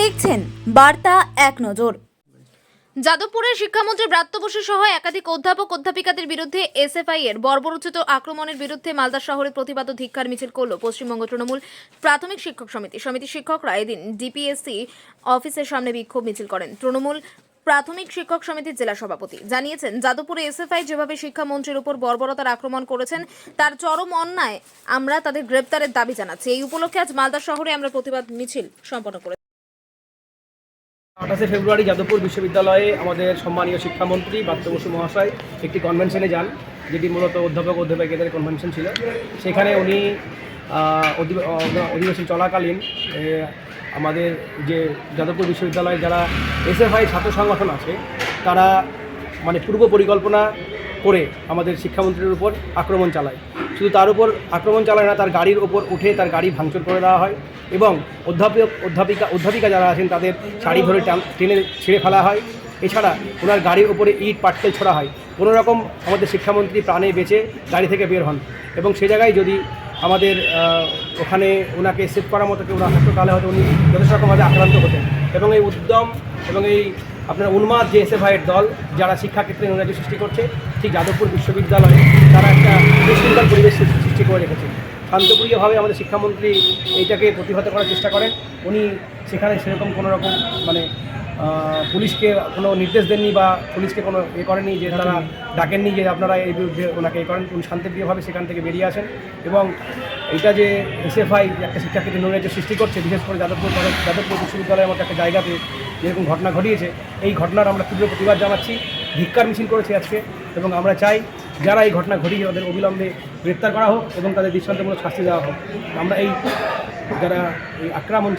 দেখছেন বার্তা এক নজর। যাদবপুরের শিক্ষামন্ত্রী ব্রাত্য বসু সহ একাধিক অধ্যাপক অধ্যাপিকাদের বিরুদ্ধে এসএফআই এর বর্বরোচিত আক্রমণের বিরুদ্ধে মালদা শহরে প্রতিবাদ ও ধিক্কার মিছিল করল পশ্চিমবঙ্গ তৃণমূল প্রাথমিক শিক্ষক সমিতি। সমিতির শিক্ষকরা এদিন ডিপিএসসি অফিসের সামনে বিক্ষোভ মিছিল করেন। তৃণমূল প্রাথমিক শিক্ষক সমিতির জেলা সভাপতি জানিয়েছেন, যাদবপুরে এসএফআই যেভাবে শিক্ষামন্ত্রীর উপর বর্বরতার আক্রমণ করেছেন তার চরম অন্যায়, আমরা তাদের গ্রেপ্তারের দাবি জানাচ্ছি। এই উপলক্ষে আজ মালদা শহরে আমরা প্রতিবাদ মিছিল সম্পন্ন করেছি। 28 ফেব্রুয়ারি যাদবপুর বিশ্ববিদ্যালয়ে আমাদের সম্মানীয় শিক্ষামন্ত্রী ব্রাত্য বসু মহাশয় একটি কনভেনশনে যান, যেটি মূলত অধ্যাপক অধ্যাপিকাদের কনভেনশন ছিল। সেখানে উনি অধিবেশন চলাকালীন আমাদের যে যাদবপুর বিশ্ববিদ্যালয়ে যারা এসএফআই ছাত্র সংগঠন আছে তারা পূর্ব পরিকল্পনা করে আমাদের শিক্ষামন্ত্রীর উপর আক্রমণ চালায়। শুধু তার উপর আক্রমণ চালায় না, তার গাড়ির ওপর উঠে তার গাড়ি ভাঙচুর করে দেওয়া হয় এবং অধ্যাপিকা যারা আছেন তাদের শাড়ি ধরে টেনে ছিঁড়ে ফেলা হয়। এছাড়া ওনার গাড়ির ওপরে ইট পাটকেল ছোড়া হয়। কোনোরকম আমাদের শিক্ষামন্ত্রী প্রাণে বেঁচে গাড়ি থেকে বের হন এবং সে জায়গায় যদি আমাদের ওখানে ওনাকে সেভ করার মতো কেউ না থাকতো তাহলে হয়তো উনি যথেষ্ট রকমভাবে আক্রান্ত হতেন। এবং এই উদ্যম এবং এই উন্মাদ যে এসএফআইয়ের দল যারা শিক্ষাক্ষেত্রে নৈরাজ্য সৃষ্টি করছে, ঠিক যাদবপুর বিশ্ববিদ্যালয়ে তারা একটা বিশৃঙ্খল পরিবেশ সৃষ্টি করে রেখেছে। শান্তপ্রিয়ভাবে আমাদের শিক্ষামন্ত্রী এইটাকে প্রতিহত করার চেষ্টা করেন। উনি সেখানে সেরকম কোনো রকম পুলিশকে কোনো নির্দেশ দেননি বা পুলিশকে কোনো করেনি, যে তারা ডাকেননি যে আপনারা এই বিরুদ্ধে ওনাকে করেন। উনি শান্তিপ্রিয়ভাবে সেখান থেকে বেরিয়ে আসেন এবং এইটা যে এসএফআই একটা শিক্ষাক্ষেত্রে নৈরাজ্য সৃষ্টি করছে, বিশেষ করে যাদবপুর বিশ্ববিদ্যালয়ের মতো একটা জায়গাতে যেরকম ঘটনা ঘটিয়েছে, এই ঘটনার আমরা তীব্র প্রতিবাদ জানাচ্ছি, ধিক্কার মিছিল করেছি আজকে। এবং আমরা চাই যারা এই ঘটনা ঘটিয়ে ওদের অবিলম্বে গ্রেপ্তার করা হোক এবং তাদের দৃষ্টান্তমূলক শাস্তি দেওয়া হোক। আমরা যারা এই আক্রমণ